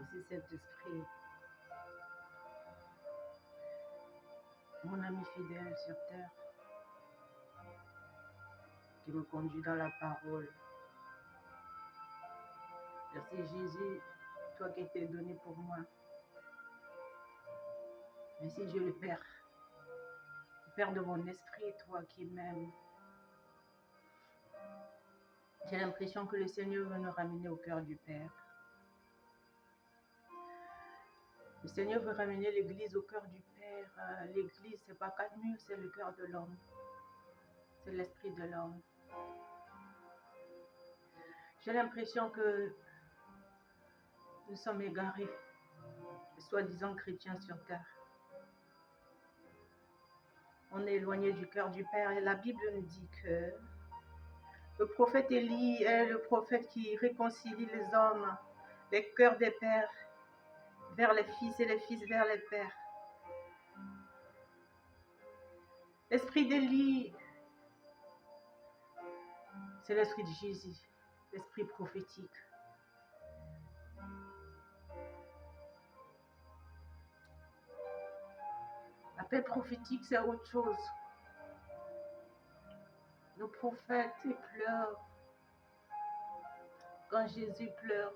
Merci Saint-Esprit, mon ami fidèle sur terre, qui me conduit dans la parole. Merci Jésus, toi qui t'es donné pour moi. Merci Dieu le Père de mon esprit, toi qui m'aimes. J'ai l'impression que le Seigneur veut nous ramener au cœur du Père. Le Seigneur veut ramener l'Église au cœur du Père. L'Église, c'est pas quatre murs, c'est le cœur de l'homme. C'est l'esprit de l'homme. J'ai l'impression que nous sommes égarés, soi-disant chrétiens sur terre. On est éloigné du cœur du Père et la Bible nous dit que le prophète Élie est le prophète qui réconcilie les hommes, les cœurs des pères vers les fils et les fils vers les pères. L'esprit d'Élie, c'est l'esprit de Jésus, l'esprit prophétique. L'appel prophétique, c'est autre chose. Le prophète pleure. Quand Jésus pleure,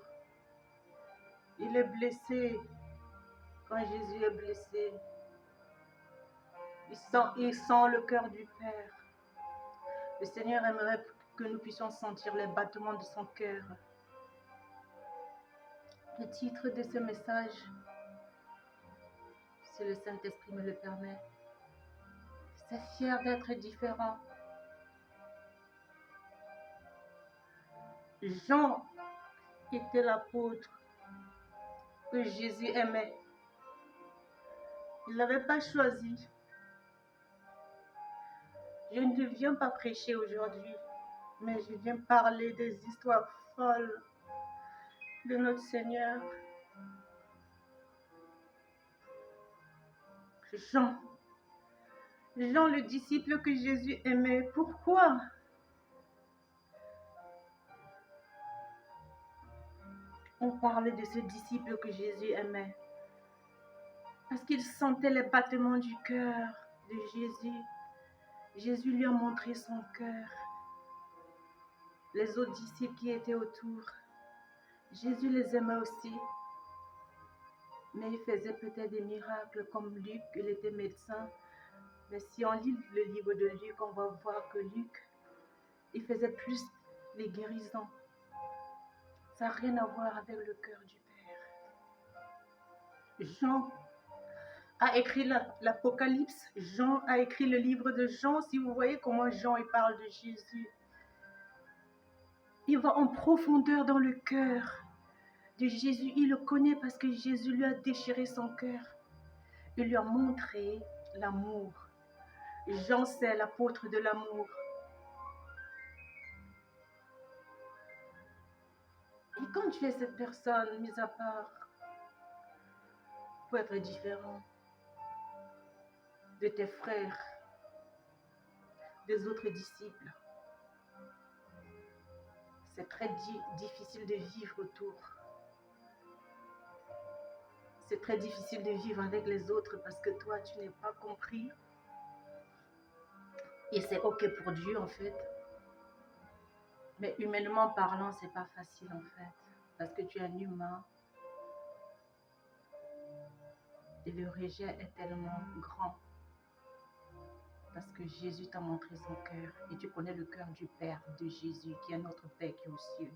il est blessé. Quand Jésus est blessé, il sent le cœur du Père. Le Seigneur aimerait que nous puissions sentir les battements de son cœur. Le titre de ce message, si le Saint-Esprit me le permet, c'est fier d'être différent. Jean était l'apôtre que Jésus aimait. Il ne l'avait pas choisi. Je ne viens pas prêcher aujourd'hui, mais je viens parler des histoires folles de notre Seigneur. Jean, le disciple que Jésus aimait. Pourquoi? On parlait de ce disciple que Jésus aimait. Parce qu'il sentait les battements du cœur de Jésus. Jésus lui a montré son cœur. Les autres disciples qui étaient autour, Jésus les aimait aussi. Mais il faisait peut-être des miracles comme Luc, il était médecin. Mais si on lit le livre de Luc, on va voir que Luc, il faisait plus les guérisons. Ça n'a rien à voir avec le cœur du Père. Jean a écrit l'Apocalypse. Jean a écrit le livre de Jean. Si vous voyez comment Jean il parle de Jésus, il va en profondeur dans le cœur de Jésus. Il le connaît parce que Jésus lui a déchiré son cœur. Il lui a montré l'amour. Jean, c'est l'apôtre de l'amour. Et quand tu es cette personne, mis à part, pour être différent de tes frères, des autres disciples, c'est très difficile de vivre autour. C'est très difficile de vivre avec les autres parce que toi, tu n'es pas compris. Et c'est ok pour Dieu en fait. Mais humainement parlant, c'est pas facile en fait. Parce que tu es un humain. Et le rejet est tellement grand. Parce que Jésus t'a montré son cœur. Et tu connais le cœur du Père de Jésus, qui est notre Père qui est aux cieux.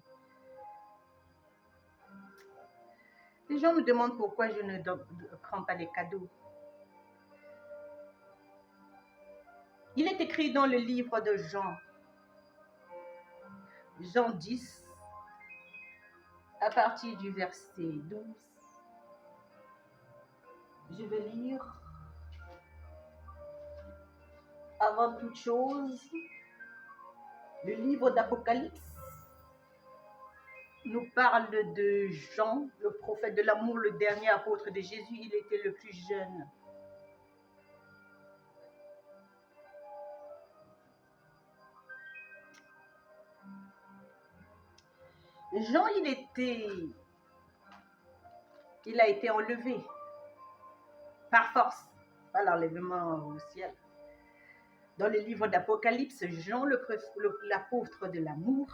Les gens me demandent pourquoi je ne prends pas les cadeaux. Il est écrit dans le livre de Jean, Jean 10, à partir du verset 12. Je vais lire. Avant toute chose, le livre d'Apocalypse nous parle de Jean, le prophète de l'amour, le dernier apôtre de Jésus. Il était le plus jeune. Jean, il était Il a été enlevé par force, par l'enlèvement au ciel. Dans le livre d'Apocalypse, Jean, l'apôtre de l'amour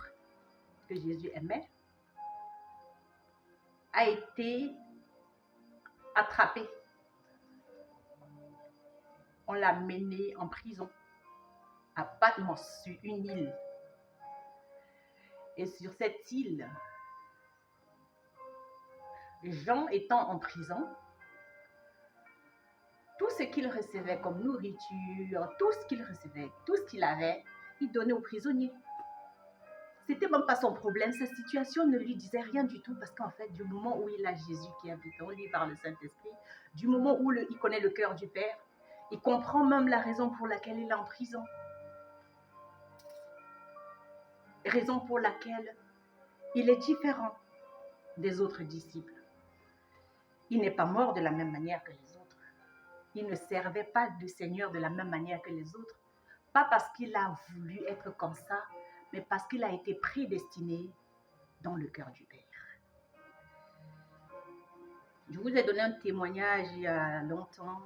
que Jésus aimait, a été attrapé. On l'a mené en prison à Patmos, sur une île. Et sur cette île, Jean étant en prison, tout ce qu'il recevait comme nourriture, tout ce qu'il recevait, tout ce qu'il avait, il donnait aux prisonniers. C'était même pas son problème, sa situation ne lui disait rien du tout parce qu'en fait, du moment où il a Jésus qui habite en lui par le Saint-Esprit, du moment où il connaît le cœur du Père, il comprend même la raison pour laquelle il est en prison. Raison pour laquelle il est différent des autres disciples. Il n'est pas mort de la même manière que les autres. Il ne servait pas de Seigneur de la même manière que les autres. Pas parce qu'il a voulu être comme ça, mais parce qu'il a été prédestiné dans le cœur du Père. Je vous ai donné un témoignage il y a longtemps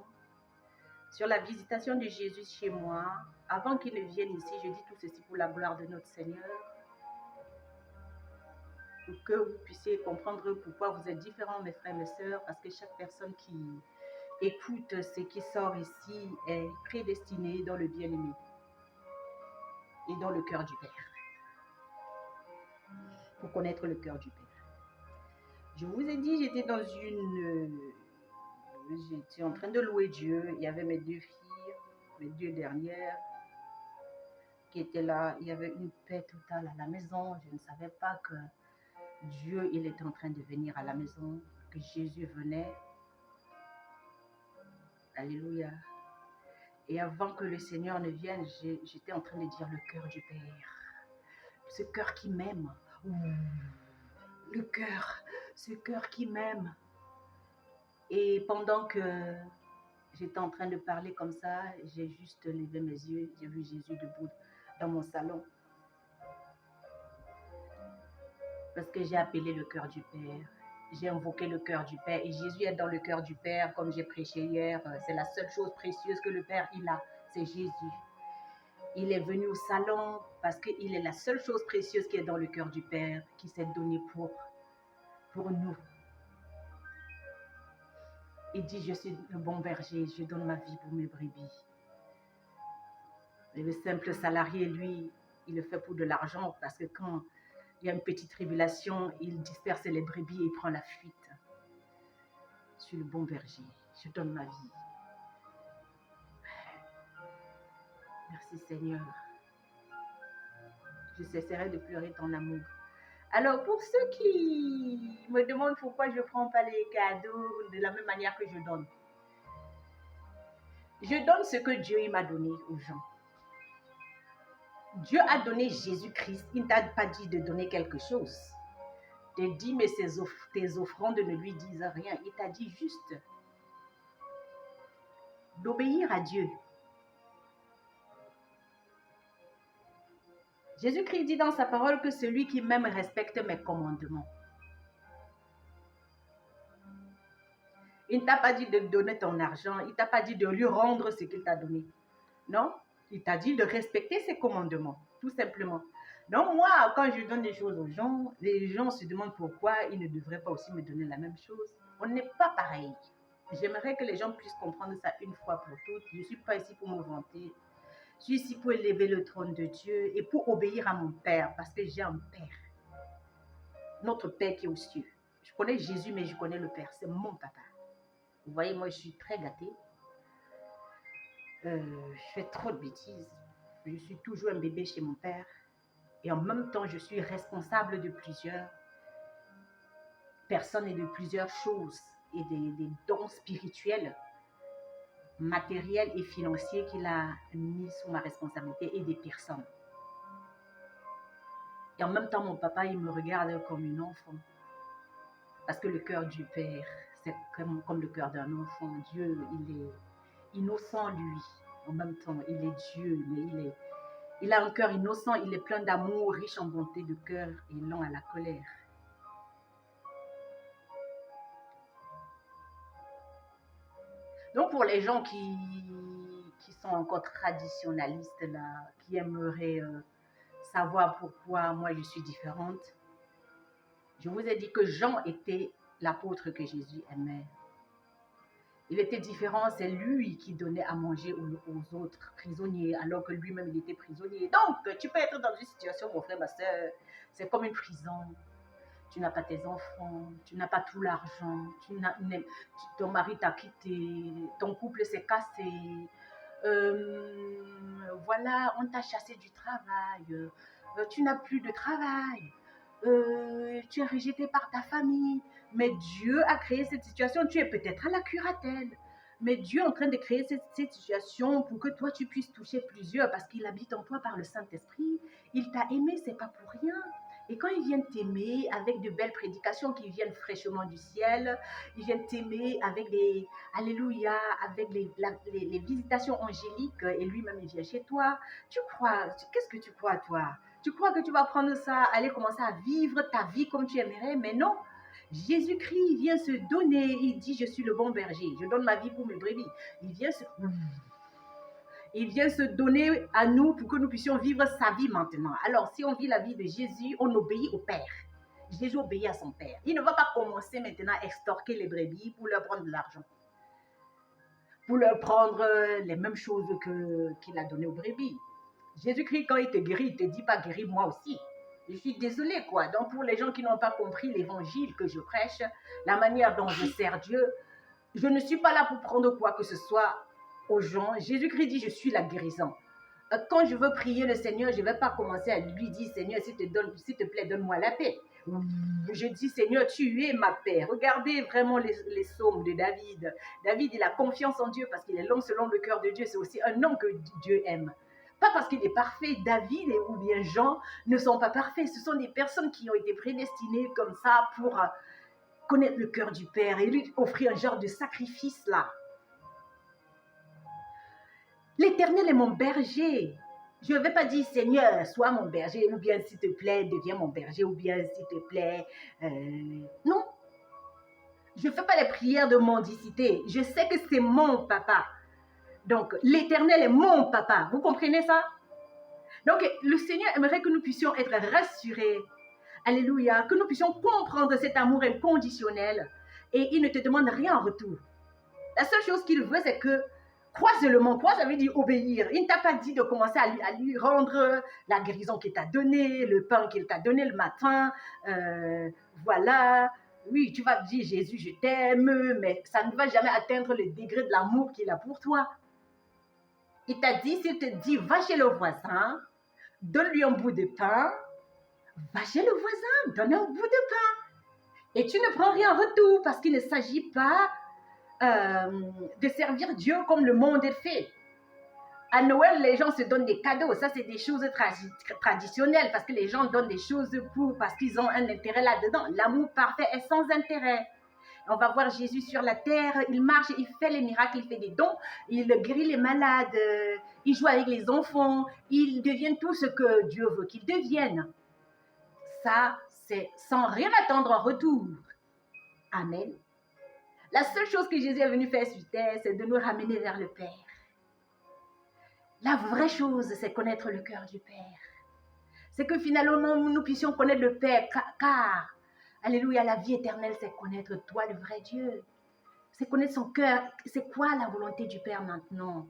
sur la visitation de Jésus chez moi. Avant qu'il ne vienne ici, je dis tout ceci pour la gloire de notre Seigneur, pour que vous puissiez comprendre pourquoi vous êtes différents, mes frères et mes sœurs, parce que chaque personne qui écoute ce qui sort ici est prédestinée dans le bien-aimé et dans le cœur du Père, pour connaître le cœur du Père. Je vous ai dit, j'étais en train de louer Dieu. Il y avait mes 2 filles, mes 2 dernières, qui étaient là. Il y avait une paix totale à la maison. Je ne savais pas que Dieu, il était en train de venir à la maison, que Jésus venait. Alléluia. Et avant que le Seigneur ne vienne, j'étais en train de dire le cœur du Père. Ce cœur qui m'aime. Le cœur, ce cœur qui m'aime. Et pendant que j'étais en train de parler comme ça, j'ai juste levé mes yeux, j'ai vu Jésus debout dans mon salon. Parce que j'ai appelé le cœur du Père. J'ai invoqué le cœur du Père. Et Jésus est dans le cœur du Père, comme j'ai prêché hier. C'est la seule chose précieuse que le Père, il a. C'est Jésus. Il est venu au salon parce qu'il est la seule chose précieuse qui est dans le cœur du Père, qui s'est donné pour nous. Il dit, je suis le bon berger, je donne ma vie pour mes brebis. Et le simple salarié, lui, il le fait pour de l'argent parce que quand il y a une petite tribulation, il disperse les brebis et il prend la fuite. Je suis le bon berger, je donne ma vie. Merci Seigneur. Je cesserai de pleurer ton amour. Alors pour ceux qui me demandent pourquoi je ne prends pas les cadeaux de la même manière que je donne ce que Dieu m'a donné aux gens. Dieu a donné Jésus-Christ. Il ne t'a pas dit de donner quelque chose. Il t'a dit, mais tes offrandes ne lui disent rien. Il t'a dit juste d'obéir à Dieu. Jésus-Christ dit dans sa parole que celui qui m'aime respecte mes commandements. Il ne t'a pas dit de donner ton argent. Il ne t'a pas dit de lui rendre ce qu'il t'a donné. Non, il t'a dit de respecter ses commandements, tout simplement. Donc moi, quand je donne des choses aux gens, les gens se demandent pourquoi ils ne devraient pas aussi me donner la même chose. On n'est pas pareil. J'aimerais que les gens puissent comprendre ça une fois pour toutes. Je ne suis pas ici pour me vanter. Je suis ici pour élever le trône de Dieu et pour obéir à mon Père, parce que j'ai un Père. Notre Père qui est aux cieux. Je connais Jésus, mais je connais le Père. C'est mon papa. Vous voyez, moi, je suis très gâtée. Je fais trop de bêtises. Je suis toujours un bébé chez mon père. Et en même temps, je suis responsable de plusieurs personnes et de plusieurs choses et des dons spirituels, matériels et financiers qu'il a mis sous ma responsabilité et des personnes. Et en même temps, mon papa, il me regarde comme une enfant. Parce que le cœur du Père, c'est comme le cœur d'un enfant. Dieu, il est innocent, lui. En même temps, il est Dieu, mais il a un cœur innocent, il est plein d'amour, riche en bonté de cœur et lent à la colère. Donc, pour les gens qui sont encore traditionnalistes, là, qui aimeraient savoir pourquoi moi je suis différente, je vous ai dit que Jean était l'apôtre que Jésus aimait. Il était différent, c'est lui qui donnait à manger aux autres prisonniers, alors que lui-même, il était prisonnier. Donc, tu peux être dans une situation, mon frère, ma soeur, c'est comme une prison. Tu n'as pas tes enfants, tu n'as pas tout l'argent, ton mari t'a quitté, ton couple s'est cassé, voilà, on t'a chassé du travail, tu n'as plus de travail, tu es rejeté par ta famille, mais Dieu a créé cette situation, tu es peut-être à la curatelle, mais Dieu est en train de créer cette situation pour que toi tu puisses toucher plusieurs parce qu'il habite en toi par le Saint-Esprit, il t'a aimé, c'est pas pour rien. Et quand ils viennent t'aimer avec de belles prédications qui viennent fraîchement du ciel, ils viennent t'aimer avec des alléluia, avec les visitations angéliques, et lui-même il vient chez toi. Qu'est-ce que tu crois toi? Tu crois que tu vas prendre ça, aller commencer à vivre ta vie comme tu aimerais, mais non. Jésus-Christ vient se donner, il dit je suis le bon berger, je donne ma vie pour mes brebis. Il vient se donner à nous pour que nous puissions vivre sa vie maintenant. Alors, si on vit la vie de Jésus, on obéit au Père. Jésus obéit à son Père. Il ne va pas commencer maintenant à extorquer les brebis pour leur prendre de l'argent. Pour leur prendre les mêmes choses qu'il a donné aux brebis. Jésus-Christ, quand il te guérit, il ne te dit pas guéris-moi aussi. Je suis désolée, quoi. Donc, pour les gens qui n'ont pas compris l'évangile que je prêche, la manière dont je sers Dieu, je ne suis pas là pour prendre quoi que ce soit aux gens. Jésus-Christ dit, je suis la guérison. Quand je veux prier le Seigneur, je ne vais pas commencer à lui dire, Seigneur, s'il te plaît, donne-moi la paix. Je dis, Seigneur, tu es ma paix. Regardez vraiment les psaumes de David. David, il a confiance en Dieu parce qu'il est l'homme selon le cœur de Dieu. C'est aussi un homme que Dieu aime. Pas parce qu'il est parfait. David ou bien Jean ne sont pas parfaits. Ce sont des personnes qui ont été prédestinées comme ça pour connaître le cœur du Père et lui offrir un genre de sacrifice là. L'Éternel est mon berger. Je ne vais pas dire, Seigneur, sois mon berger, ou bien, s'il te plaît, deviens mon berger, ou bien, s'il te plaît. Non. Je ne fais pas les prières de mendicité. Je sais que c'est mon papa. Donc, l'Éternel est mon papa. Vous comprenez ça? Donc, le Seigneur aimerait que nous puissions être rassurés. Alléluia. Que nous puissions comprendre cet amour inconditionnel. Et il ne te demande rien en retour. La seule chose qu'il veut, c'est que crois seulement. Crois, ça veut dire obéir. Il ne t'a pas dit de commencer à lui rendre la guérison qu'il t'a donnée, le pain qu'il t'a donné le matin. Voilà. Oui, tu vas dire, Jésus, je t'aime, mais ça ne va jamais atteindre le degré de l'amour qu'il a pour toi. Il t'a dit, s'il te dit, va chez le voisin, donne-lui un bout de pain, va chez le voisin, donne un bout de pain. Et tu ne prends rien en retour parce qu'il ne s'agit pas de servir Dieu comme le monde est fait. À Noël, les gens se donnent des cadeaux. Ça, c'est des choses traditionnelles parce que les gens donnent des choses parce qu'ils ont un intérêt là-dedans. L'amour parfait est sans intérêt. On va voir Jésus sur la terre, il marche, il fait les miracles, il fait des dons, il guérit les malades, il joue avec les enfants, il devient tout ce que Dieu veut qu'il devienne. Ça, c'est sans rien attendre en retour. Amen. La seule chose que Jésus est venu faire sur terre, c'est de nous ramener vers le Père. La vraie chose, c'est connaître le cœur du Père. C'est que finalement, nous puissions connaître le Père, car alléluia, la vie éternelle, c'est connaître toi, le vrai Dieu. C'est connaître son cœur. C'est quoi la volonté du Père maintenant?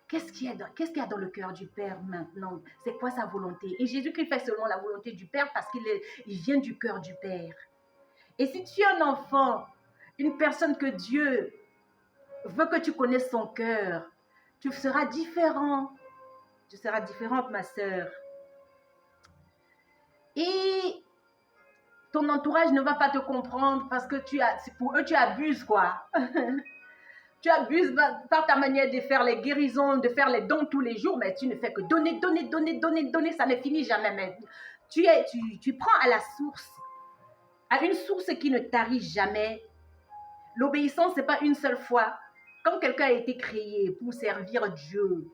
Qu'est-ce qu'il y a dans le cœur du Père maintenant? C'est quoi sa volonté? Et Jésus-Christ fait seulement la volonté du Père parce qu'il vient du cœur du Père. Et si tu es un enfant, une personne que Dieu veut que tu connaisses son cœur, tu seras différent. Tu seras différente, ma sœur. Et ton entourage ne va pas te comprendre parce que pour eux, tu abuses, quoi. Tu abuses par ta manière de faire les guérisons, de faire les dons tous les jours, mais tu ne fais que donner, ça ne finit jamais. Mais tu prends à la source, à une source qui ne tarit jamais. L'obéissance, ce n'est pas une seule fois. Quand quelqu'un a été créé pour servir Dieu,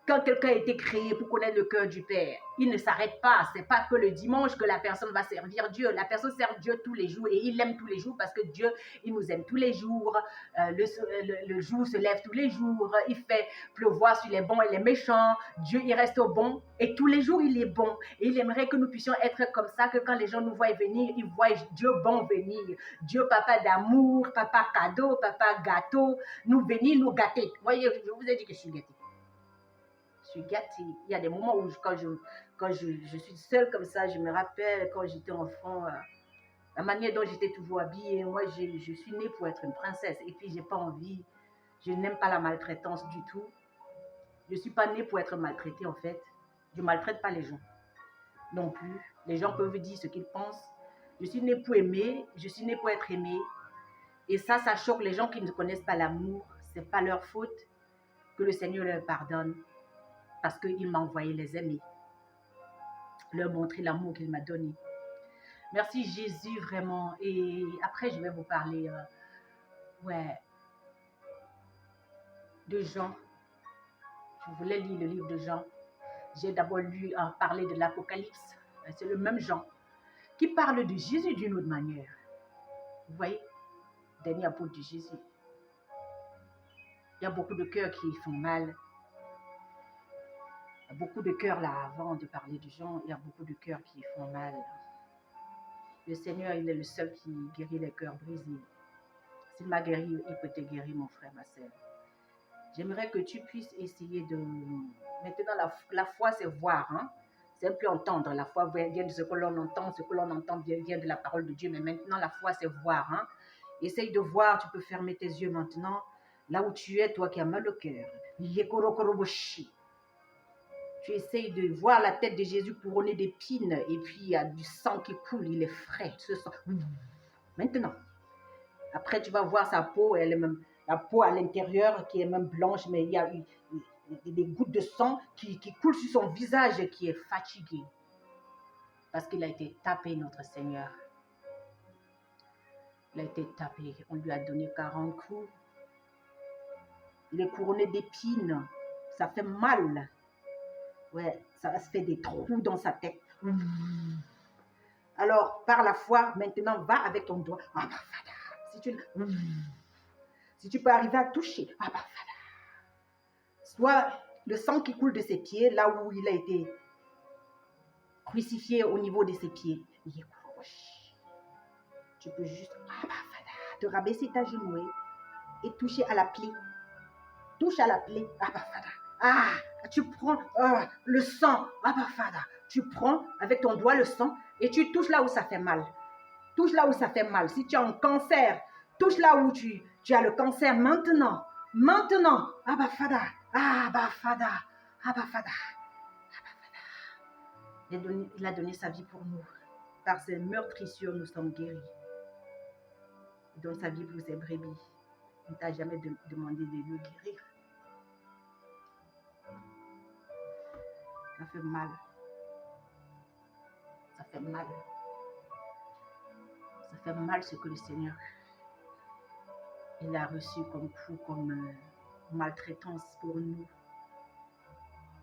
Quand quelqu'un a été créé pour connaître le cœur du Père, il ne s'arrête pas. C'est pas que le dimanche que la personne va servir Dieu. La personne sert Dieu tous les jours et il l'aime tous les jours parce que Dieu, il nous aime tous les jours. Le jour se lève tous les jours. Il fait pleuvoir sur les bons et les méchants. Dieu, il reste au bon et tous les jours, il est bon. Et il aimerait que nous puissions être comme ça, que quand les gens nous voient venir, ils voient Dieu bon venir. Dieu, papa d'amour, papa cadeau, papa gâteau, nous venir, nous gâter. Vous voyez, je vous ai dit que je suis gâtée. Je suis gâtée. Il y a des moments où quand je suis seule comme ça, je me rappelle quand j'étais enfant, la manière dont j'étais toujours habillée. Moi, je suis née pour être une princesse et puis j'ai pas envie, je n'aime pas la maltraitance du tout. Je ne suis pas née pour être maltraitée en fait. Je ne maltraite pas les gens non plus. Les gens peuvent dire ce qu'ils pensent. Je suis née pour aimer, je suis née pour être aimée. Et ça choque les gens qui ne connaissent pas l'amour. Ce n'est pas leur faute. Que le Seigneur leur pardonne. Parce qu'il m'a envoyé les aimer, leur montrer l'amour qu'il m'a donné. Merci Jésus, vraiment. Et après, je vais vous parler de Jean. Je voulais lire le livre de Jean. J'ai d'abord lu parler de l'Apocalypse. C'est le même Jean qui parle de Jésus d'une autre manière. Vous voyez, dernier apôtre de Jésus. Il y a beaucoup de cœurs qui font mal. Il y a beaucoup de cœurs là, avant de parler de Jean, il y a beaucoup de cœurs qui font mal. Le Seigneur, il est le seul qui guérit les cœurs brisés. S'il m'a guéri, il peut te guérir, mon frère, ma sœur. J'aimerais que tu puisses essayer de... Maintenant, la foi, c'est voir. Hein? C'est un peu entendre. La foi vient de ce que l'on entend. Ce que l'on entend vient de la parole de Dieu. Mais maintenant, la foi, c'est voir. Hein? Essaye de voir. Tu peux fermer tes yeux maintenant. Là où tu es, toi qui as mal au cœur. Tu essayes de voir la tête de Jésus couronnée d'épines et puis il y a du sang qui coule, il est frais, ce sang. Maintenant, après tu vas voir sa peau, elle est même, la peau à l'intérieur qui est même blanche, mais il y a des gouttes de sang qui coulent sur son visage et qui est fatigué. Parce qu'il a été tapé, notre Seigneur. Il a été tapé, on lui a donné 40 coups. Il est couronné d'épines, ça fait mal. Ouais, ça se fait des trous dans sa tête. Alors, par la foi, maintenant, va avec ton doigt. Si tu peux arriver à toucher, soit le sang qui coule de ses pieds, là où il a été crucifié au niveau de ses pieds. Tu peux juste te rabaisser ta genouille et toucher à la plaie. Touche à la plaie. Tu prends le sang. Tu prends avec ton doigt le sang et tu touches là où ça fait mal. Touche là où ça fait mal. Si tu as un cancer, touche là où tu as le cancer maintenant. Maintenant. Il a donné sa vie pour nous. Par ses meurtrissures, nous sommes guéris. Il donne sa vie pour ses brebis. Il ne t'a jamais demandé de le guérir. Ça fait mal. Ça fait mal. Ça fait mal ce que le Seigneur il a reçu comme coup, comme maltraitance pour nous.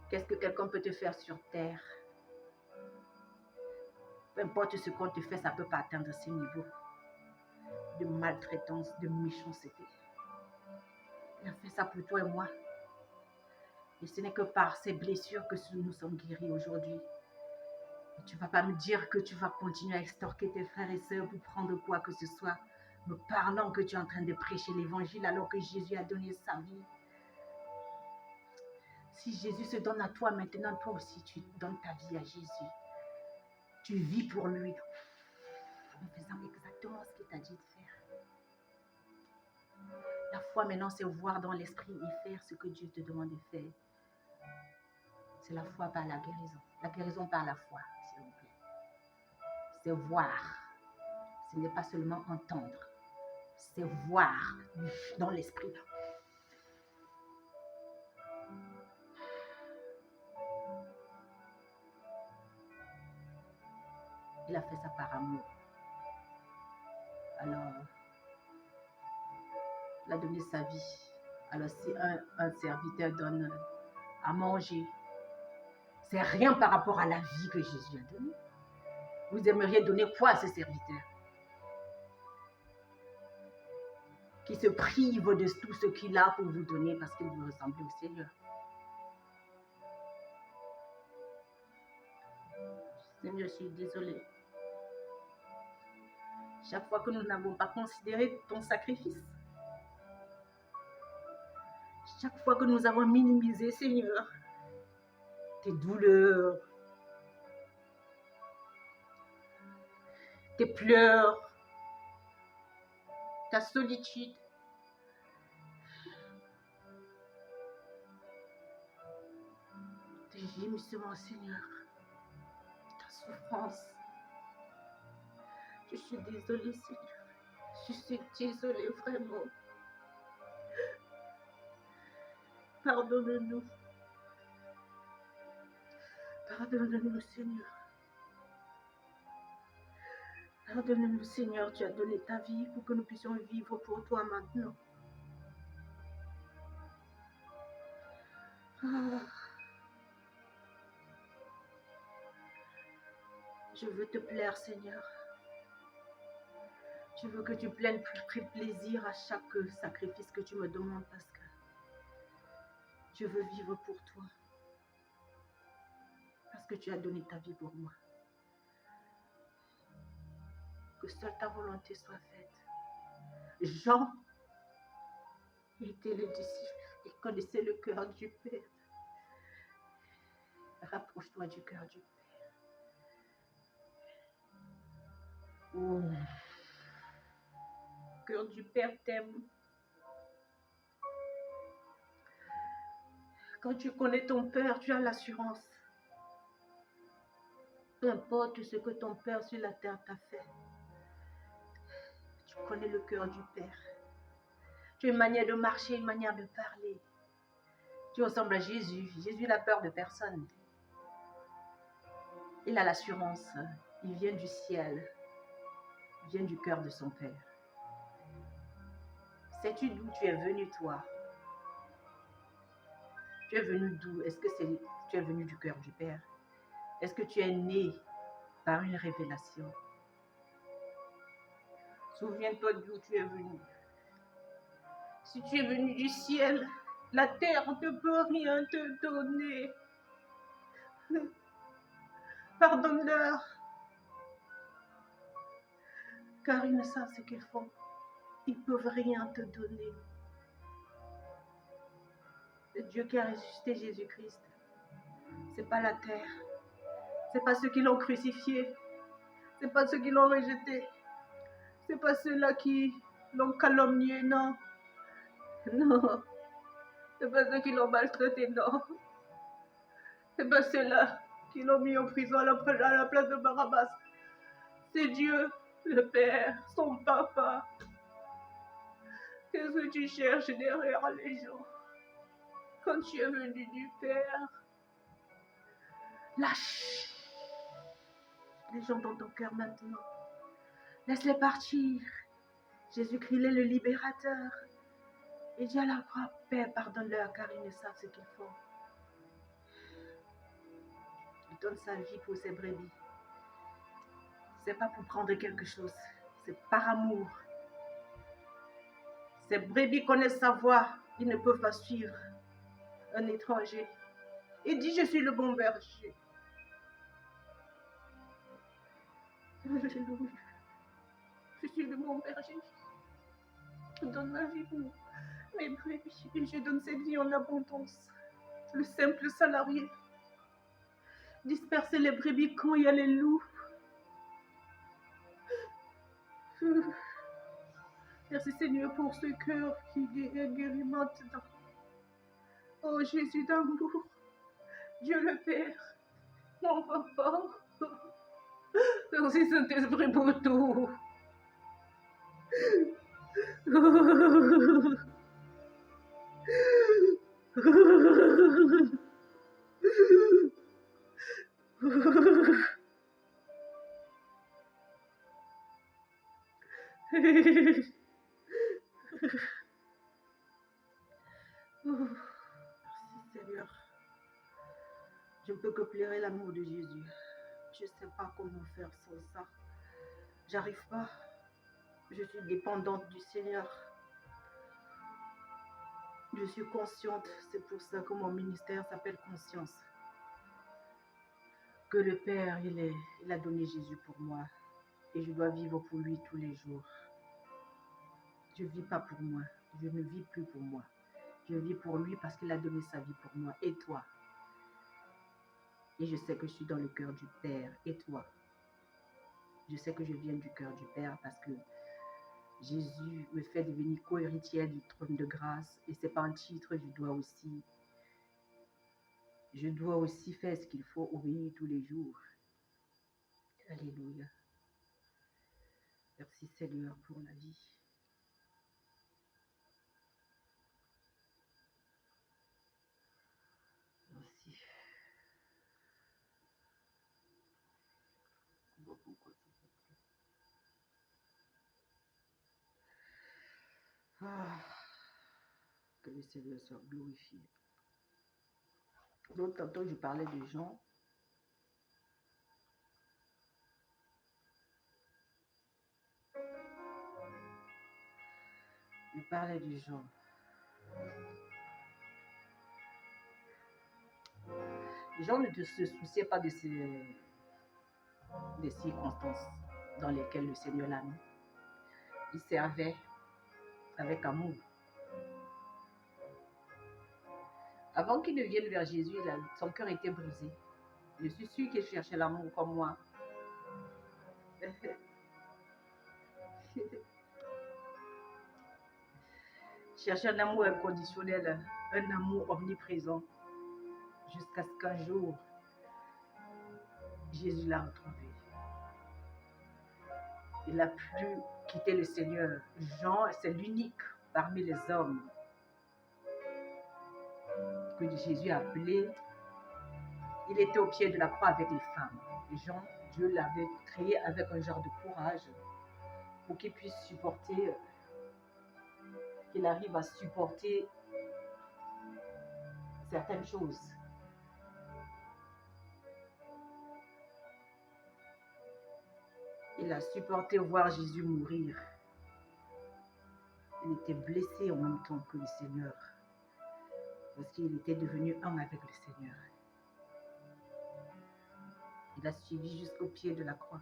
Qu'est-ce que quelqu'un peut te faire sur terre? Peu importe ce qu'on te fait, ça ne peut pas atteindre ce niveau de maltraitance, de méchanceté. Il a fait ça pour toi et moi. Et ce n'est que par ces blessures que nous sommes guéris aujourd'hui. Et tu ne vas pas me dire que tu vas continuer à extorquer tes frères et sœurs pour prendre quoi que ce soit, me parlant que tu es en train de prêcher l'évangile alors que Jésus a donné sa vie. Si Jésus se donne à toi maintenant, toi aussi tu donnes ta vie à Jésus. Tu vis pour lui en faisant exactement ce qu'il t'a dit de faire. La foi maintenant, c'est voir dans l'esprit et faire ce que Dieu te demande de faire. C'est la foi par la guérison. La guérison par la foi, s'il vous plaît. C'est voir. Ce n'est pas seulement entendre. C'est voir dans l'esprit. Il a fait ça par amour. Alors, il a donné sa vie. Alors, si un serviteur donne à manger. C'est rien par rapport à la vie que Jésus a donnée. Vous aimeriez donner quoi à ces serviteurs qui se privent de tout ce qu'il a pour vous donner parce qu'il vous ressemble au Seigneur? Seigneur, je suis désolée. Chaque fois que nous n'avons pas considéré ton sacrifice, chaque fois que nous avons minimisé, Seigneur, tes douleurs, tes pleurs, ta solitude, tes gémissements, Seigneur, ta souffrance. Je suis désolée, Seigneur. Je suis désolée, vraiment. Pardonne-nous. Pardonne-nous, Seigneur. Pardonne-nous, Seigneur. Tu as donné ta vie pour que nous puissions vivre pour toi maintenant. Je veux te plaire, Seigneur. Je veux que tu prennes plaisir à chaque sacrifice que tu me demandes parce que je veux vivre pour toi. Parce que tu as donné ta vie pour moi. Que seule ta volonté soit faite. Jean était le disciple. Il connaissait le cœur du Père. Rapproche-toi du cœur du Père. Oh. Le cœur du Père t'aime. Quand tu connais ton Père, tu as l'assurance. Peu importe ce que ton Père sur la terre t'a fait. Tu connais le cœur du Père. Tu as une manière de marcher, une manière de parler. Tu ressembles à Jésus. Jésus n'a peur de personne. Il a l'assurance. Il vient du ciel. Il vient du cœur de son Père. Sais-tu d'où tu es venu, toi? Tu es venu d'où? Est-ce que tu es venu du cœur du Père? Est-ce que tu es né par une révélation? Souviens-toi d'où tu es venu. Si tu es venu du ciel, la terre ne peut rien te donner. Pardonne-leur, car ils ne savent ce qu'ils font. Ils ne peuvent rien te donner. Le Dieu qui a ressuscité Jésus-Christ, ce n'est pas la terre. Ce n'est pas ceux qui l'ont crucifié. Ce n'est pas ceux qui l'ont rejeté. Ce n'est pas ceux-là qui l'ont calomnié, non. Non. Ce n'est pas ceux qui l'ont maltraité, non. Ce n'est pas ceux-là qui l'ont mis en prison à la place de Barabbas. C'est Dieu, le Père, son papa. Qu'est-ce que tu cherches derrière les gens? Quand tu es venu du Père, lâche les gens dans ton cœur maintenant. Laisse-les partir. Jésus-Christ est le libérateur. Et dis à la croix, Père, pardonne-leur car ils ne savent ce qu'ils font. Il donne sa vie pour ses brebis. C'est pas pour prendre quelque chose. C'est par amour. Ces brebis connaissent sa voix. Ils ne peuvent pas suivre un étranger. Il dit, je suis le bon berger. Alléluia. Je suis le bon berger. Je donne ma vie pour mes brebis. Et je donne cette vie en abondance. Le simple salarié. Disperser les brebis quand il y a les loups. Merci Seigneur pour ce cœur qui est guéri maintenant. Oh Jésus d'amour, Dieu le Père, mon papa. Merci Saint-Esprit pour tout. Merci Seigneur. Je ne peux que pleurer l'amour de Jésus. Je ne sais pas comment faire sans ça. J'arrive pas. Je suis dépendante du Seigneur. Je suis consciente. C'est pour ça que mon ministère s'appelle Conscience. Que le Père, il a donné Jésus pour moi. Et je dois vivre pour lui tous les jours. Je ne vis pas pour moi. Je ne vis plus pour moi. Je vis pour lui parce qu'il a donné sa vie pour moi. Et toi? Et je sais que je suis dans le cœur du Père. Et toi? Je sais que je viens du cœur du Père parce que Jésus me fait devenir co-héritière du trône de grâce. Et c'est pas un titre, je dois aussi faire ce qu'il faut obéir tous les jours. Alléluia. Merci Seigneur pour la vie. Merci. Ah, que le Seigneur soit glorifié. Donc, tantôt, je parlais de Jean. Je parlais de Jean. Jean ne se souciait pas de des circonstances dans lesquelles le Seigneur l'a mis. Il servait avec amour. Avant qu'il ne vienne vers Jésus, son cœur était brisé. Je suis sûre qu'il cherchait l'amour comme moi. Cherchait un amour inconditionnel, un amour omniprésent. Jusqu'à ce qu'un jour, Jésus l'a retrouvé. Il n'a plus quitté le Seigneur. Jean, c'est l'unique parmi les hommes que Jésus a appelé. Il était au pied de la croix avec les femmes. Jean, Dieu l'avait créé avec un genre de courage pour qu'il puisse supporter, qu'il arrive à supporter certaines choses. Il a supporté voir Jésus mourir. Il était blessé en même temps que le Seigneur, parce qu'il était devenu un avec le Seigneur. Il a suivi jusqu'au pied de la croix.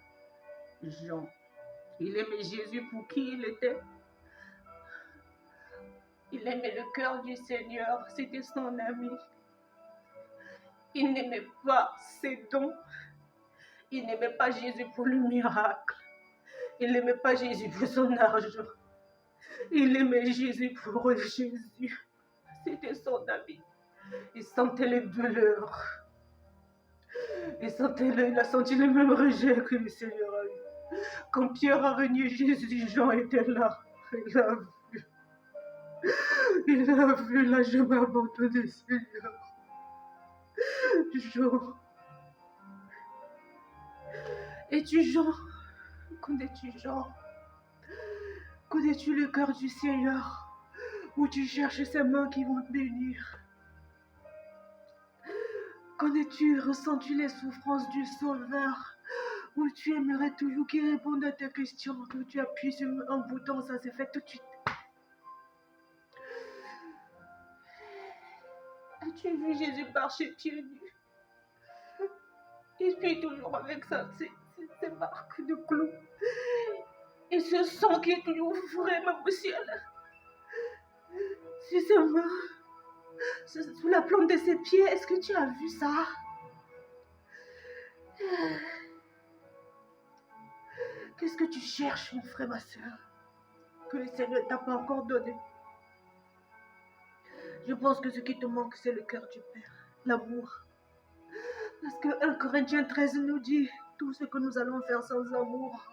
Jean, il aimait Jésus pour qui il était. Il aimait le cœur du Seigneur, c'était son ami. Il n'aimait pas ses dons. Il n'aimait pas Jésus pour le miracle. Il n'aimait pas Jésus pour son argent. Il aimait Jésus pour Jésus. C'était son ami. Il sentait les douleurs. Il a senti le même rejet que le Seigneur a eu. Quand Pierre a renié Jésus, Jean était là. Il a vu. Il a vu, là, je m'abandonne, Seigneur. Jean. Es-tu Jean? Connais-tu Jean? Connais-tu le cœur du Seigneur? Où tu cherches ces mains qui vont te bénir? Connais-tu, ressens-tu les souffrances du Sauveur? Où tu aimerais toujours qu'il réponde à tes questions, que tu appuies sur un bouton, ça s'est fait tout de suite. As-tu vu Jésus marcher pieds nus? Et puis toujours avec ces marques de clous. Et ce sang qui est toujours frais même au ciel. Sur ses mains, sous la plante de ses pieds, est-ce que tu as vu ça? Qu'est-ce que tu cherches, mon frère, ma soeur, que le Seigneur ne t'a pas encore donné? Je pense que ce qui te manque, c'est le cœur du Père, l'amour. Parce que 1 Corinthiens 13 nous dit, tout ce que nous allons faire sans amour,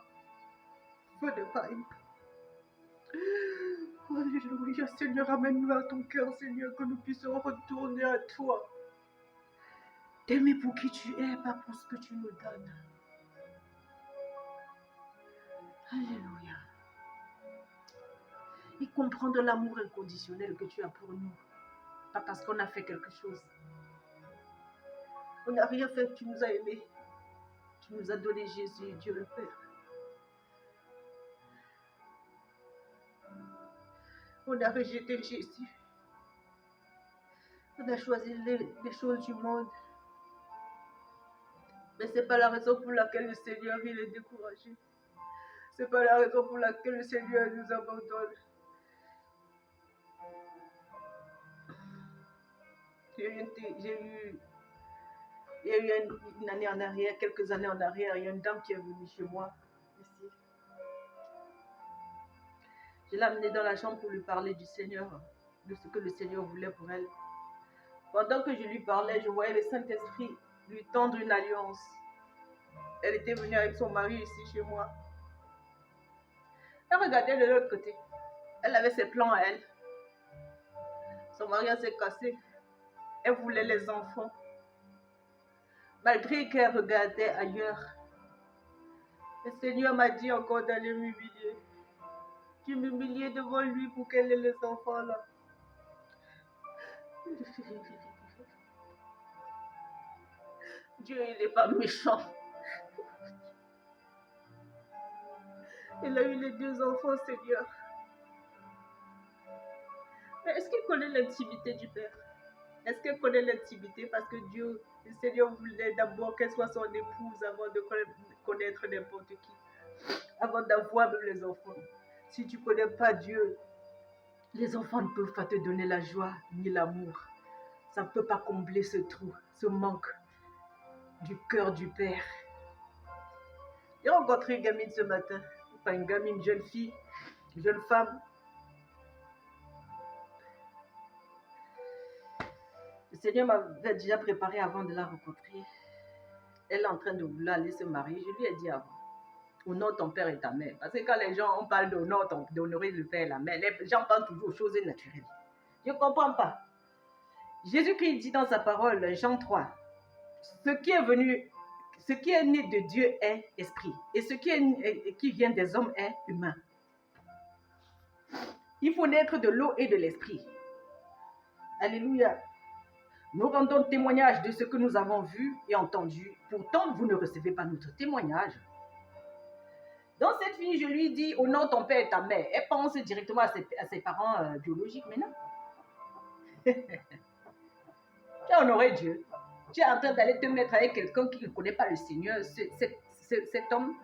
feu de paille. Alléluia, Seigneur, amène-nous à ton cœur, Seigneur, que nous puissions retourner à toi. T'aimer pour qui tu es, pas pour ce que tu nous donnes. Alléluia. Et comprendre l'amour inconditionnel que tu as pour nous. Pas parce qu'on a fait quelque chose. On n'a rien fait, tu nous as aimés. Tu nous as donné Jésus, Dieu le Père. On a rejeté Jésus. On a choisi les choses du monde. Mais ce n'est pas la raison pour laquelle le Seigneur il est découragé. Ce n'est pas la raison pour laquelle le Seigneur nous abandonne. Il y a eu une année en arrière, quelques années en arrière, il y a une dame qui est venue chez moi, ici. Je l'ai amenée dans la chambre pour lui parler du Seigneur, de ce que le Seigneur voulait pour elle. Pendant que je lui parlais, je voyais le Saint-Esprit lui tendre une alliance. Elle était venue avec son mari ici chez moi. Elle regardait de l'autre côté. Elle avait ses plans à elle. Son mari s'est cassé. Elle voulait les enfants. Malgré qu'elle regardait ailleurs, le Seigneur m'a dit encore d'aller m'humilier. Je m'humiliais devant lui pour qu'elle ait les enfants là. Dieu, il n'est pas méchant. Il a eu les 2 enfants, Seigneur. Mais est-ce qu'il connaît l'intimité du Père? Est-ce qu'elle connaît l'intimité? Parce que Dieu, le Seigneur voulait d'abord qu'elle soit son épouse avant de connaître n'importe qui. Avant d'avoir même les enfants. Si tu ne connais pas Dieu, les enfants ne peuvent pas te donner la joie ni l'amour. Ça ne peut pas combler ce trou, ce manque du cœur du Père. J'ai rencontré une gamine ce matin. Enfin, une gamine, une jeune fille, une jeune femme. Le Seigneur m'avait déjà préparé avant de la rencontrer. Elle est en train de vouloir aller se marier. Je lui ai dit avant, honore ton père et ta mère. Parce que quand les gens parlent d'honorer le père et la mère, les gens pensent toujours aux choses naturelles. Je ne comprends pas. Jésus-Christ dit dans sa parole, Jean 3, ce qui est né de Dieu est esprit. Et ce qui vient des hommes est humain. Il faut naître de l'eau et de l'esprit. Alléluia. Nous rendons témoignage de ce que nous avons vu et entendu. Pourtant, vous ne recevez pas notre témoignage. Dans cette fille, je lui dis, honore ton père et ta mère. Elle pense directement à ses parents biologiques maintenant. Tu as honoré Dieu. Tu es en train d'aller te mettre avec quelqu'un qui ne connaît pas le Seigneur. Cet homme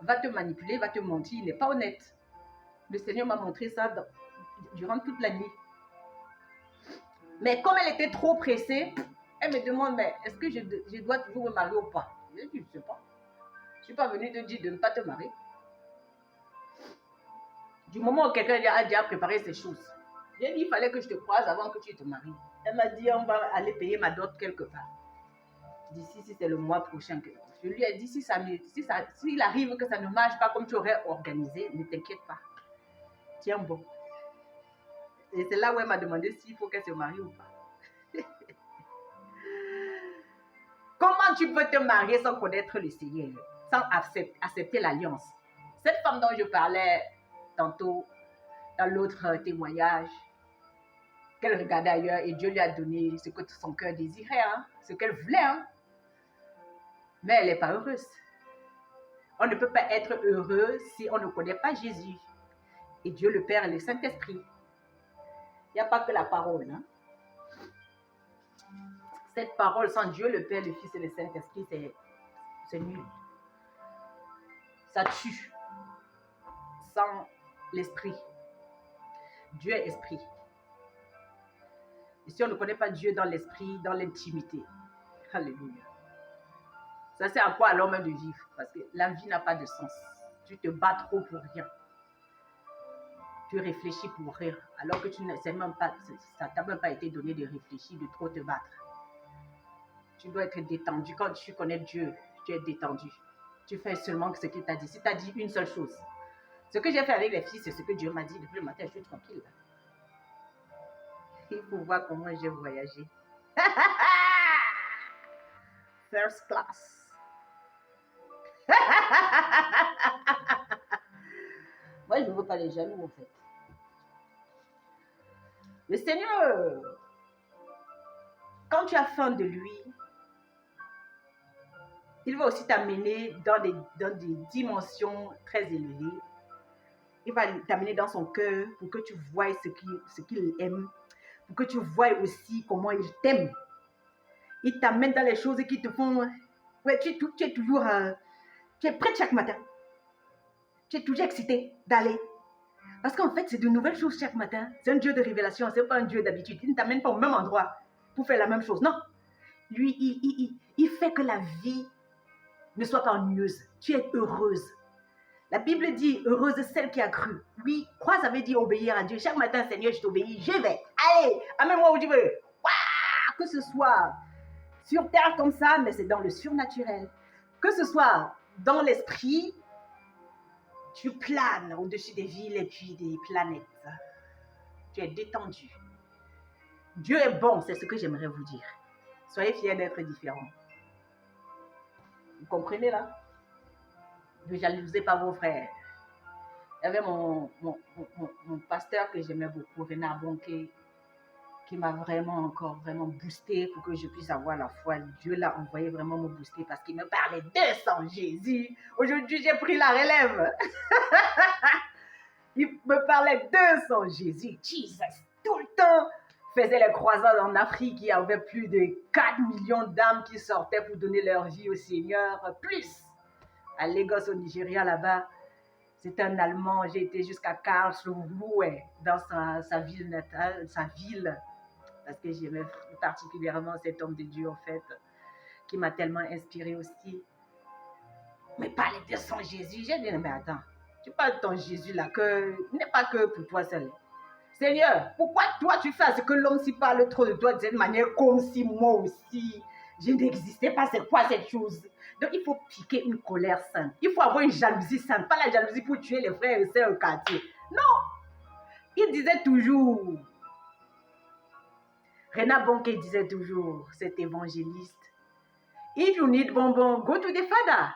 va te manipuler, va te mentir. Il n'est pas honnête. Le Seigneur m'a montré ça durant toute la nuit. Mais comme elle était trop pressée, elle me demande, mais est-ce que je dois toujours me marier ou pas? Je dis, je ne sais pas. Je ne suis pas venue te dire de ne pas te marier. Du moment où quelqu'un a déjà préparé ces choses, j'ai dit, il fallait que je te croise avant que tu te maries. Elle m'a dit, on va aller payer ma dot quelque part. D'ici, si c'est le mois prochain. Je lui ai dit, s'il arrive que ça ne marche pas comme tu aurais organisé, ne t'inquiète pas. Tiens bon. Et c'est là où elle m'a demandé s'il faut qu'elle se marie ou pas. Comment tu peux te marier sans connaître le Seigneur, sans accepter l'alliance? Cette femme dont je parlais tantôt, dans l'autre témoignage, qu'elle regardait ailleurs et Dieu lui a donné ce que son cœur désirait, hein, ce qu'elle voulait. Hein. Mais elle n'est pas heureuse. On ne peut pas être heureux si on ne connaît pas Jésus. Et Dieu le Père et le Saint-Esprit. Il n'y a pas que la parole. Hein. Cette parole sans Dieu, le Père, le Fils et le Saint-Esprit, c'est nul. Ça tue. Sans l'Esprit. Dieu est Esprit. Et si on ne connaît pas Dieu dans l'Esprit, dans l'intimité, alléluia. Ça sert à quoi alors même de vivre? Parce que la vie n'a pas de sens. Tu te bats trop pour rien. Tu réfléchis pour rien. Alors que tu ne sais même pas, ça ne t'a même pas été donné de réfléchir, de trop te battre. Tu dois être détendu. Quand tu connais Dieu, tu es détendu. Tu fais seulement ce qu'il t'a dit. Si tu as dit une seule chose, ce que j'ai fait avec les filles, c'est ce que Dieu m'a dit depuis le matin, je suis tranquille. Il faut voir comment j'ai voyagé. First class. Moi, je ne veux pas les jaloux, en fait. Le Seigneur, quand tu as faim de lui, Il va aussi t'amener dans des dimensions très élevées. Il va t'amener dans son cœur pour que tu voies ce qu'il aime, pour que tu voies aussi comment il t'aime. Il t'amène dans les choses qui te font... Ouais, tu es toujours... tu es prête chaque matin. Tu es toujours excité d'aller. Parce qu'en fait, c'est de nouvelles choses chaque matin. C'est un Dieu de révélation, ce n'est pas un Dieu d'habitude. Il ne t'amène pas au même endroit pour faire la même chose. Non. Lui, il fait que la vie ne sois pas ennuyeuse. Tu es heureuse. La Bible dit, heureuse celle qui a cru. Oui, croire, ça veut dire obéir à Dieu. Chaque matin, Seigneur, je t'obéis, je vais. Allez, amène-moi où tu veux. Waouh, que ce soit sur terre comme ça, mais c'est dans le surnaturel. Que ce soit dans l'esprit, tu planes au-dessus des villes et puis des planètes. Tu es détendu. Dieu est bon, c'est ce que j'aimerais vous dire. Soyez fiers d'être différents. Vous comprenez là? Ne jalousez pas vos frères. Il y avait mon pasteur que j'aimais beaucoup, Renard Bonquet, qui m'a vraiment boosté pour que je puisse avoir la foi. Dieu l'a envoyé vraiment me booster parce qu'il me parlait de son Jésus. Aujourd'hui, j'ai pris la relève. Il me parlait de son Jésus. Jesus, tout le temps, faisait les croisades en Afrique. Il y avait plus de 4 millions d'âmes qui sortaient pour donner leur vie au Seigneur. Plus à Lagos, au Nigeria, là-bas. C'est un Allemand. J'ai été jusqu'à Karlsruhe, dans sa ville natale, sa ville, parce que j'aimais particulièrement cet homme de Dieu, en fait, qui m'a tellement inspiré aussi. Mais parler de son Jésus, j'ai dit, mais attends, tu parles de ton Jésus là, que n'est pas que pour toi seul. Seigneur, pourquoi toi tu fais ce que l'homme s'y parle trop de toi de cette manière, comme si moi aussi, je n'existais pas, c'est quoi cette chose? Donc il faut piquer une colère sainte. Il faut avoir une jalousie sainte, pas la jalousie pour tuer les frères et sœurs au quartier. Non, il disait toujours, Renard Bonquet disait toujours, cet évangéliste, if you need bonbon, go to the father.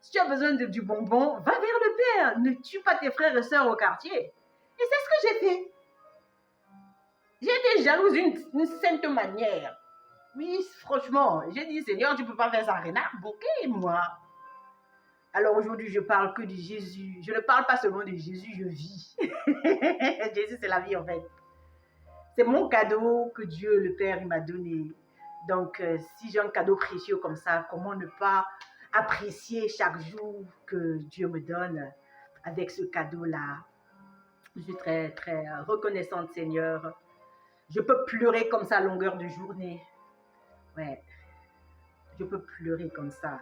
Si tu as besoin du bonbon, va vers le Père. Ne tue pas tes frères et sœurs au quartier. Et c'est ce que j'ai fait. J'ai été jalouse d'une sainte manière. Oui, franchement, j'ai dit, Seigneur, tu ne peux pas faire ça, Renard Bonquet, moi. Alors aujourd'hui, je parle que de Jésus. Je ne parle pas seulement de Jésus, je vis. Jésus, c'est la vie en fait. C'est mon cadeau que Dieu, le Père, m'a donné. Donc, si j'ai un cadeau précieux comme ça, comment ne pas apprécier chaque jour que Dieu me donne avec ce cadeau-là? Je suis très, très reconnaissante, Seigneur. Je peux pleurer comme ça à longueur de journée. Ouais, je peux pleurer comme ça.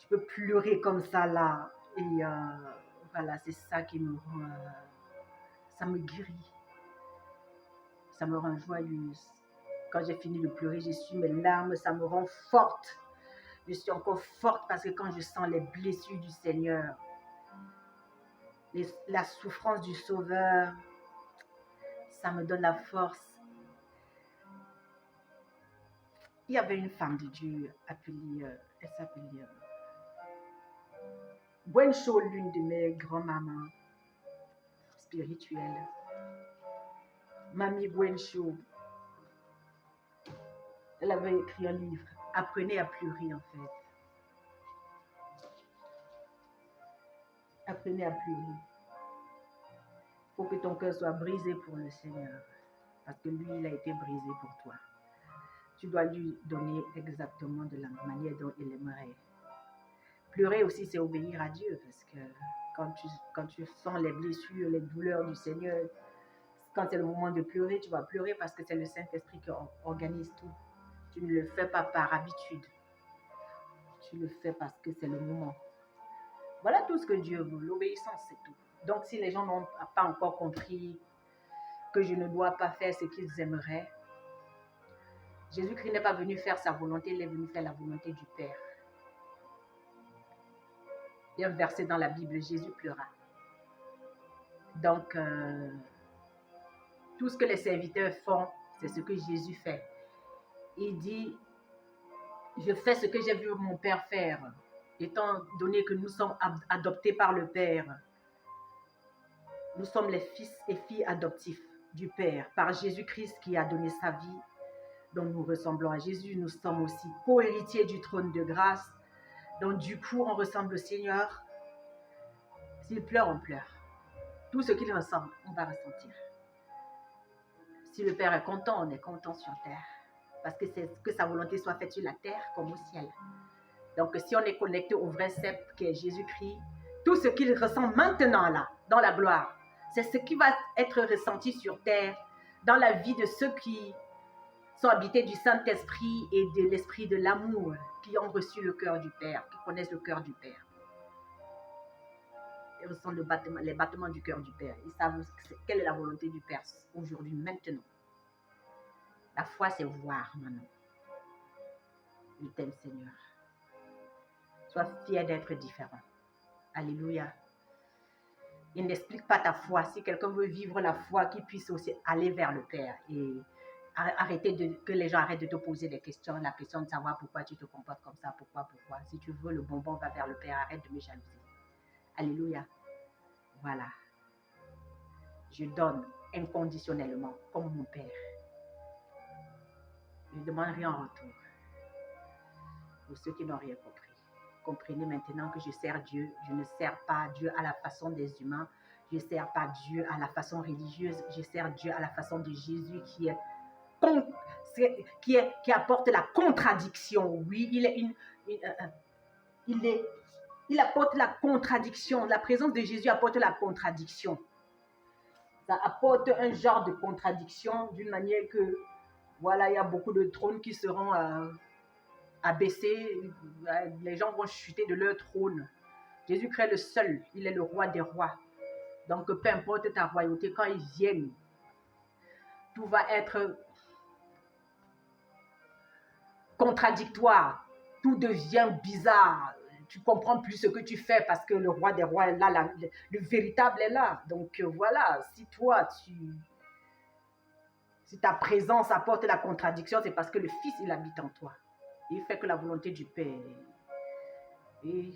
Je peux pleurer comme ça là. Et voilà, c'est ça qui me rend... ça me guérit. Ça me rend joyeuse. Quand j'ai fini de pleurer, j'essuie mes larmes, ça me rend forte. Je suis encore forte parce que quand je sens les blessures du Seigneur, la souffrance du Sauveur, ça me donne la force. Il y avait une femme de Dieu appelée, elle s'appelait Gwen Cho, l'une de mes grands-mamans spirituelles. Mamie Gwen Cho, elle avait écrit un livre, Apprenez à pleurer en fait. Apprenez à pleurer. Il faut que ton cœur soit brisé pour le Seigneur. Parce que lui, il a été brisé pour toi. Tu dois lui donner exactement de la manière dont il aimerait. Pleurer aussi, c'est obéir à Dieu. Parce que quand tu sens les blessures, les douleurs du Seigneur, quand c'est le moment de pleurer, tu vas pleurer parce que c'est le Saint-Esprit qui organise tout. Tu ne le fais pas par habitude. Tu le fais parce que c'est le moment. Voilà tout ce que Dieu veut. L'obéissance, c'est tout. Donc, si les gens n'ont pas encore compris que je ne dois pas faire ce qu'ils aimeraient, Jésus-Christ n'est pas venu faire sa volonté, il est venu faire la volonté du Père. Il y a un verset dans la Bible, Jésus pleura. Donc, tout ce que les serviteurs font, c'est ce que Jésus fait. Il dit, je fais ce que j'ai vu mon Père faire, étant donné que nous sommes adoptés par le Père. Nous sommes les fils et filles adoptifs du Père, par Jésus-Christ qui a donné sa vie. Donc nous ressemblons à Jésus, nous sommes aussi co-héritiers du trône de grâce. Donc du coup, on ressemble au Seigneur. S'il pleure, on pleure. Tout ce qu'il ressent, on va ressentir. Si le Père est content, on est content sur terre. Parce que c'est que sa volonté soit faite sur la terre comme au ciel. Donc si on est connecté au vrai sceptre qui est Jésus-Christ, tout ce qu'il ressent maintenant là, dans la gloire, c'est ce qui va être ressenti sur terre, dans la vie de ceux qui sont habités du Saint-Esprit et de l'Esprit de l'amour, qui ont reçu le cœur du Père, qui connaissent le cœur du Père. Ils ressentent les battements du cœur du Père. Ils savent quelle est la volonté du Père aujourd'hui, maintenant. La foi, c'est voir maintenant. Je t'aime, Seigneur. Sois fier d'être différent. Alléluia. Il n'explique pas ta foi. Si quelqu'un veut vivre la foi, qu'il puisse aussi aller vers le Père et que les gens arrêtent de te poser des questions, la question de savoir pourquoi tu te comportes comme ça, pourquoi. Si tu veux le bonbon, va vers le Père, arrête de me jalouser. Alléluia. Voilà. Je donne inconditionnellement comme mon Père. Je ne demande rien en retour. Pour ceux qui n'ont rien compris. Comprenez maintenant que je sers Dieu. Je ne sers pas Dieu à la façon des humains. Je ne sers pas Dieu à la façon religieuse. Je sers Dieu à la façon de Jésus qui apporte la contradiction. Oui, il apporte la contradiction. La présence de Jésus apporte la contradiction. Ça apporte un genre de contradiction d'une manière que, voilà, il y a beaucoup de trônes qui seront abaissés. Les gens vont chuter de leur trône. Jésus-Christ est le seul. Il est le roi des rois. Donc, peu importe ta royauté, quand ils viennent, tout va être contradictoire. Tout devient bizarre. Tu ne comprends plus ce que tu fais parce que le roi des rois est là, le véritable est là. Donc voilà, si ta présence apporte la contradiction, c'est parce que le Fils, il habite en toi. Il fait que la volonté du Père. Et